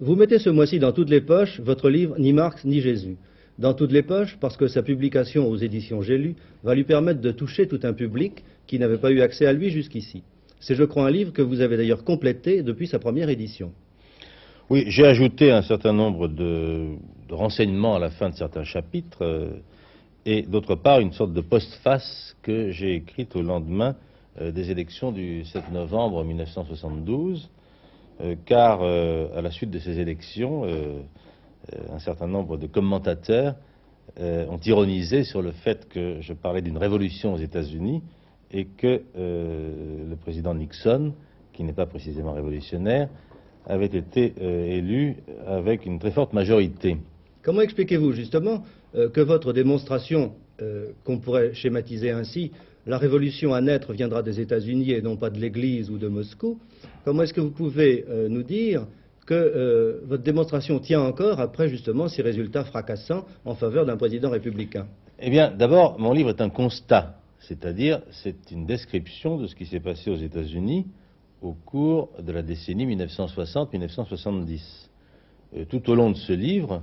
Vous mettez ce mois-ci dans toutes les poches votre livre Ni Marx ni Jésus. Dans toutes les poches parce que sa publication aux éditions J'ai lu va lui permettre de toucher tout un public qui n'avait pas eu accès à lui jusqu'ici. C'est, je crois, un livre que vous avez d'ailleurs complété depuis sa première édition. Oui, j'ai ajouté un certain nombre de renseignements à la fin de certains chapitres et d'autre part une sorte de postface que j'ai écrite au lendemain des élections du 7 novembre 1972, car à la suite de ces élections, un certain nombre de commentateurs ont ironisé sur le fait que je parlais d'une révolution aux États-Unis et que le président Nixon, qui n'est pas précisément révolutionnaire, avait été élu avec une très forte majorité. Comment expliquez-vous justement que votre démonstration, qu'on pourrait schématiser ainsi, la révolution à naître viendra des États-Unis et non pas de l'Église ou de Moscou, comment est-ce que vous pouvez nous dire que votre démonstration tient encore après justement ces résultats fracassants en faveur d'un président républicain? Eh bien, d'abord, mon livre est un constat, c'est-à-dire c'est une description de ce qui s'est passé aux États-Unis au cours de la décennie 1960-1970. Tout au long de ce livre,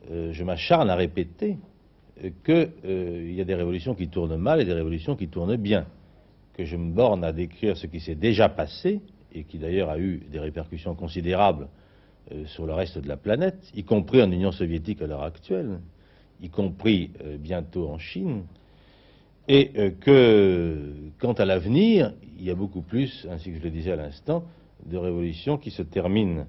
je m'acharne à répéter qu'il y a des révolutions qui tournent mal et des révolutions qui tournent bien, que je me borne à décrire ce qui s'est déjà passé et qui d'ailleurs a eu des répercussions considérables sur le reste de la planète, y compris en Union soviétique à l'heure actuelle, y compris bientôt en Chine, et que quant à l'avenir, il y a beaucoup plus, ainsi que je le disais à l'instant, de révolutions qui se terminent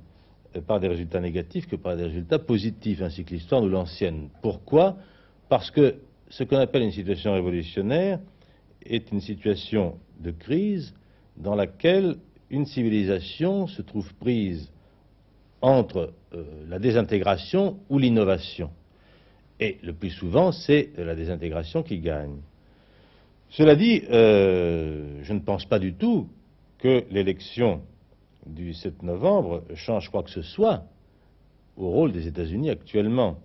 par des résultats négatifs que par des résultats positifs, ainsi que l'histoire nous l'enseigne. Pourquoi? Parce que ce qu'on appelle une situation révolutionnaire est une situation de crise dans laquelle une civilisation se trouve prise entre la désintégration ou l'innovation. Et le plus souvent, c'est la désintégration qui gagne. Cela dit, je ne pense pas du tout que l'élection du 7 novembre change quoi que ce soit au rôle des États-Unis actuellement.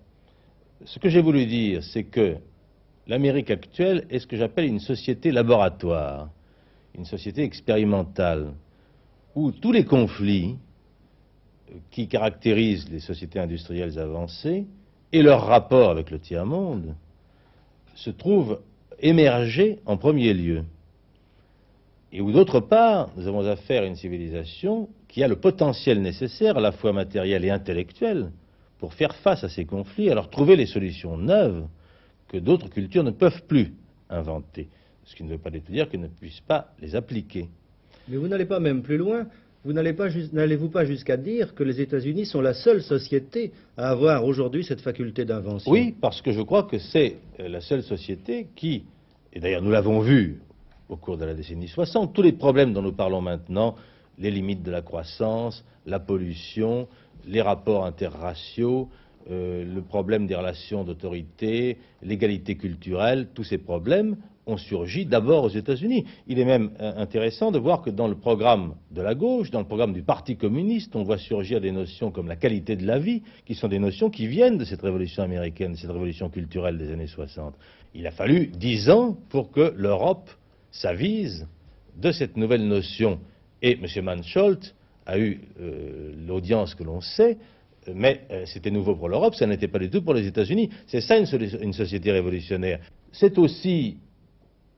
Ce que j'ai voulu dire, c'est que l'Amérique actuelle est ce que j'appelle une société laboratoire, une société expérimentale, où tous les conflits qui caractérisent les sociétés industrielles avancées et leur rapport avec le tiers-monde se trouvent émergés en premier lieu. Et où d'autre part, nous avons affaire à une civilisation qui a le potentiel nécessaire, à la fois matériel et intellectuel, pour faire face à ces conflits, alors trouver les solutions neuves que d'autres cultures ne peuvent plus inventer. Ce qui ne veut pas dire qu'elles ne puissent pas les appliquer. Mais vous n'allez pas même plus loin. N'allez-vous pas jusqu'à dire que les États-Unis sont la seule société à avoir aujourd'hui cette faculté d'invention? Oui, parce que je crois que c'est la seule société qui, et d'ailleurs nous l'avons vu au cours de la décennie 60, tous les problèmes dont nous parlons maintenant, les limites de la croissance, la pollution, les rapports interraciaux, le problème des relations d'autorité, l'égalité culturelle, tous ces problèmes ont surgi d'abord aux États-Unis. Il est même intéressant de voir que dans le programme de la gauche, dans le programme du Parti communiste, on voit surgir des notions comme la qualité de la vie, qui sont des notions qui viennent de cette révolution américaine, de cette révolution culturelle des années 60. Il a fallu 10 ans pour que l'Europe s'avise de cette nouvelle notion. Et M. Mansholt a eu l'audience que l'on sait, mais c'était nouveau pour l'Europe, ça n'était pas du tout pour les États-Unis. C'est ça une société révolutionnaire. C'est aussi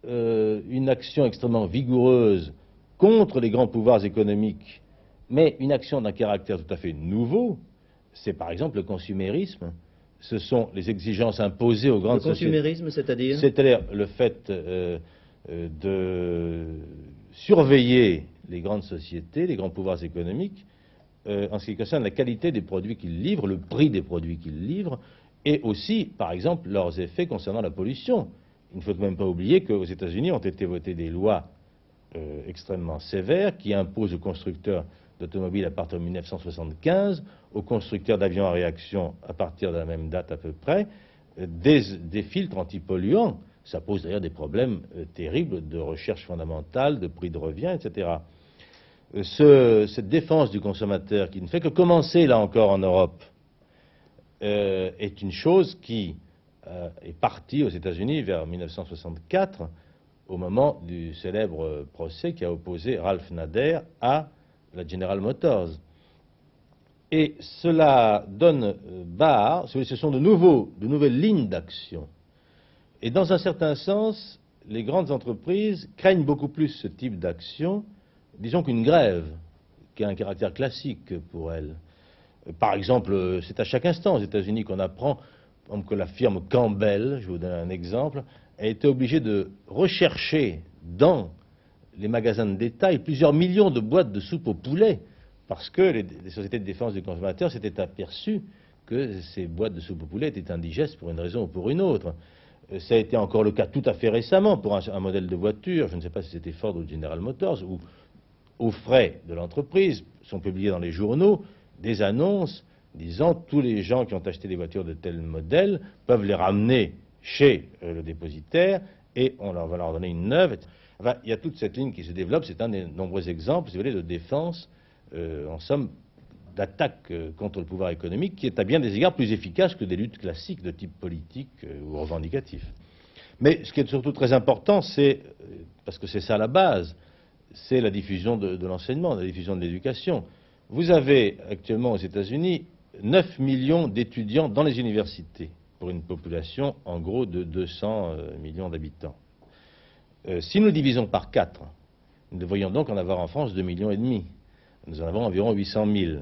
une action extrêmement vigoureuse contre les grands pouvoirs économiques, mais une action d'un caractère tout à fait nouveau. C'est par exemple le consumérisme. Ce sont les exigences imposées aux grandes sociétés. Le consumérisme, c'est-à-dire? C'est-à-dire le fait de surveiller les grandes sociétés, les grands pouvoirs économiques, en ce qui concerne la qualité des produits qu'ils livrent, le prix des produits qu'ils livrent, et aussi, par exemple, leurs effets concernant la pollution. Il ne faut même pas oublier qu'aux États-Unis ont été votées des lois extrêmement sévères qui imposent aux constructeurs d'automobiles à partir de 1975, aux constructeurs d'avions à réaction à partir de la même date à peu près, des filtres antipolluants. Ça pose d'ailleurs des problèmes terribles de recherche fondamentale, de prix de revient, etc. Cette défense du consommateur qui ne fait que commencer là encore en Europe est une chose qui est partie aux États-Unis vers 1964 au moment du célèbre procès qui a opposé Ralph Nader à la General Motors. Et cela donne barre, ce sont de nouvelles lignes d'action. Et dans un certain sens, les grandes entreprises craignent beaucoup plus ce type d'action, disons qu'une grève, qui a un caractère classique pour elles. Par exemple, c'est à chaque instant aux États-Unis qu'on apprend que la firme Campbell, je vais vous donner un exemple, a été obligée de rechercher dans les magasins de détail plusieurs millions de boîtes de soupe au poulet, parce que les sociétés de défense des consommateurs s'étaient aperçues que ces boîtes de soupe au poulet étaient indigestes pour une raison ou pour une autre. Ça a été encore le cas tout à fait récemment pour un modèle de voiture, je ne sais pas si c'était Ford ou General Motors, où aux frais de l'entreprise sont publiés dans les journaux des annonces disant tous les gens qui ont acheté des voitures de tel modèle peuvent les ramener chez le dépositaire et on va leur donner une neuve. Enfin, il y a toute cette ligne qui se développe, c'est un des nombreux exemples, si vous voulez, de défense, en somme, d'attaque contre le pouvoir économique, qui est à bien des égards plus efficace que des luttes classiques de type politique ou revendicatif. Mais ce qui est surtout très important, c'est, parce que c'est ça la base, c'est la diffusion de l'enseignement, la diffusion de l'éducation. Vous avez actuellement aux États-Unis 9 millions d'étudiants dans les universités, pour une population en gros de 200 millions d'habitants. Si nous le divisons par 4, nous devrions donc en avoir en France 2,5 millions. Nous en avons environ 800 000.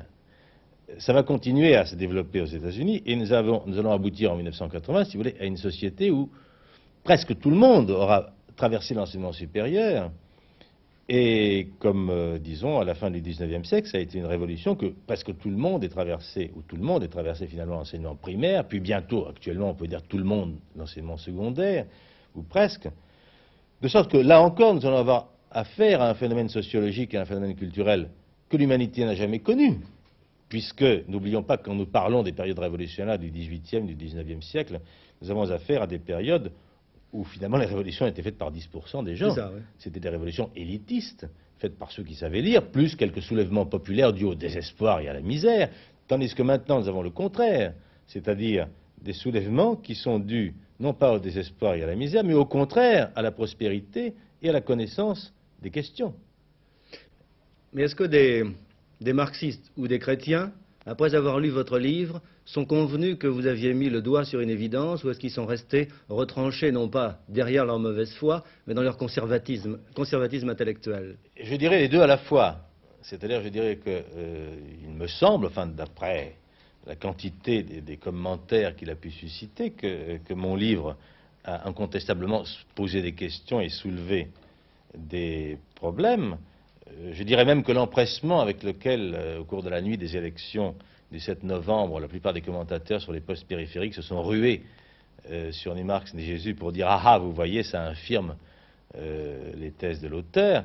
Ça va continuer à se développer aux États-Unis et nous allons aboutir en 1980, si vous voulez, à une société où presque tout le monde aura traversé l'enseignement supérieur. Et comme, disons, à la fin du XIXe siècle, ça a été une révolution que presque tout le monde est traversé, ou tout le monde est traversé finalement l'enseignement primaire, puis bientôt, actuellement, on peut dire tout le monde l'enseignement secondaire, ou presque. De sorte que là encore, nous allons avoir affaire à un phénomène sociologique et à un phénomène culturel que l'humanité n'a jamais connu, puisque, n'oublions pas que quand nous parlons des périodes révolutionnaires du XVIIIe, du XIXe siècle, nous avons affaire à des périodes où finalement les révolutions étaient faites par 10% des gens. Ouais. C'était des révolutions élitistes, faites par ceux qui savaient lire, plus quelques soulèvements populaires dus au désespoir et à la misère, tandis que maintenant nous avons le contraire, c'est-à-dire des soulèvements qui sont dus non pas au désespoir et à la misère, mais au contraire à la prospérité et à la connaissance des questions. Mais est-ce que des marxistes ou des chrétiens, après avoir lu votre livre, sont convenus que vous aviez mis le doigt sur une évidence, ou est-ce qu'ils sont restés retranchés, non pas derrière leur mauvaise foi, mais dans leur conservatisme intellectuel? Je dirais les deux à la fois. C'est-à-dire, je dirais qu'il me semble, enfin d'après la quantité des commentaires qu'il a pu susciter, que mon livre a incontestablement posé des questions et soulevé des problèmes. Je dirais même que l'empressement avec lequel, au cours de la nuit des élections du 7 novembre, la plupart des commentateurs sur les postes périphériques se sont rués sur ni Marx ni Jésus pour dire « Ah ah, vous voyez, ça infirme les thèses de l'auteur »,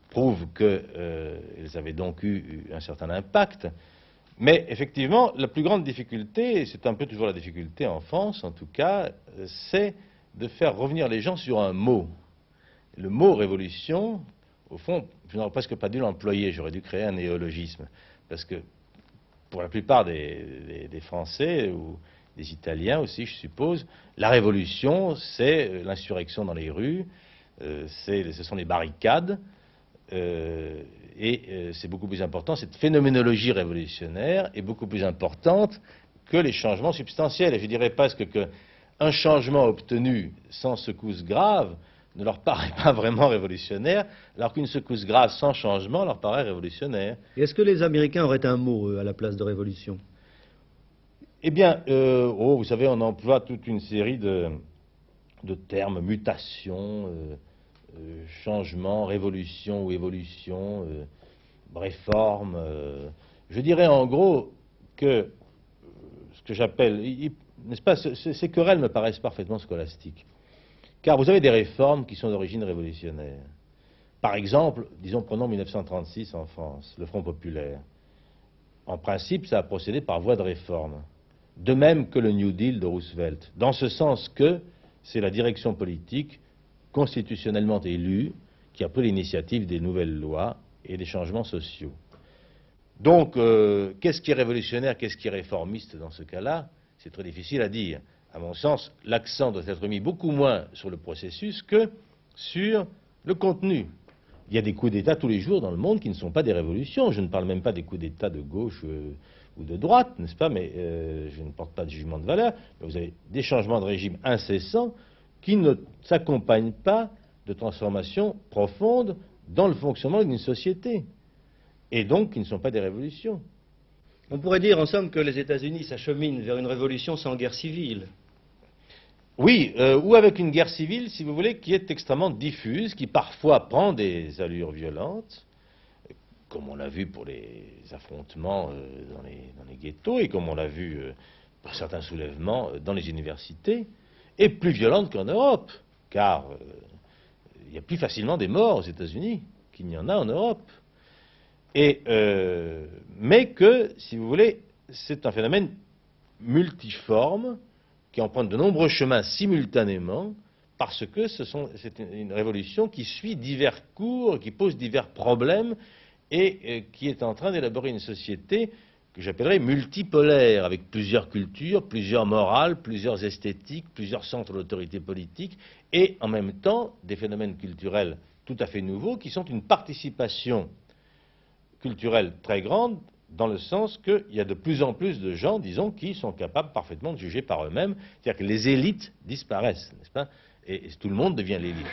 prouve qu'ils avaient donc eu un certain impact. Mais effectivement, la plus grande difficulté, et c'est un peu toujours la difficulté en France en tout cas, c'est de faire revenir les gens sur un mot. Le mot révolution, au fond, je n'aurais presque pas dû l'employer, j'aurais dû créer un néologisme. Parce que pour la plupart des Français, ou des Italiens aussi, je suppose, la révolution, c'est l'insurrection dans les rues, ce sont les barricades, et c'est beaucoup plus important, cette phénoménologie révolutionnaire est beaucoup plus importante que les changements substantiels. Et je dirais presque qu'un changement obtenu sans secousse grave ne leur paraît pas vraiment révolutionnaire, alors qu'une secousse grave sans changement leur paraît révolutionnaire. Est-ce que les Américains auraient un mot à la place de révolution? Eh bien, vous savez, on emploie toute une série de termes, mutation, changement, révolution ou évolution, réforme. Je dirais en gros que ce que j'appelle, n'est-ce pas, ces querelles me paraissent parfaitement scolastiques. Car vous avez des réformes qui sont d'origine révolutionnaire. Par exemple, disons, prenons 1936 en France, le Front populaire. En principe, ça a procédé par voie de réforme. De même que le New Deal de Roosevelt. Dans ce sens que c'est la direction politique constitutionnellement élue qui a pris l'initiative des nouvelles lois et des changements sociaux. Donc, qu'est-ce qui est révolutionnaire, qu'est-ce qui est réformiste dans ce cas-là? C'est très difficile à dire. À mon sens, l'accent doit être mis beaucoup moins sur le processus que sur le contenu. Il y a des coups d'État tous les jours dans le monde qui ne sont pas des révolutions. Je ne parle même pas des coups d'État de gauche ou de droite, n'est-ce pas? Mais je ne porte pas de jugement de valeur. Mais vous avez des changements de régime incessants qui ne s'accompagnent pas de transformations profondes dans le fonctionnement d'une société. Et donc qui ne sont pas des révolutions. On pourrait dire en somme que les États-Unis s'acheminent vers une révolution sans guerre civile. Oui, ou avec une guerre civile, si vous voulez, qui est extrêmement diffuse, qui parfois prend des allures violentes, comme on l'a vu pour les affrontements dans les ghettos, et comme on l'a vu pour certains soulèvements dans les universités, et plus violente qu'en Europe, car il y a plus facilement des morts aux États-Unis qu'il n'y en a en Europe. Mais que, si vous voulez, c'est un phénomène multiforme, qui emprunte de nombreux chemins simultanément, parce que c'est une révolution qui suit divers cours, qui pose divers problèmes, et qui est en train d'élaborer une société que j'appellerais multipolaire, avec plusieurs cultures, plusieurs morales, plusieurs esthétiques, plusieurs centres d'autorité politique, et en même temps des phénomènes culturels tout à fait nouveaux, qui sont une participation culturelle très grande, dans le sens qu'il y a de plus en plus de gens, disons, qui sont capables parfaitement de juger par eux-mêmes. C'est-à-dire que les élites disparaissent, n'est-ce pas? Et tout le monde devient l'élite.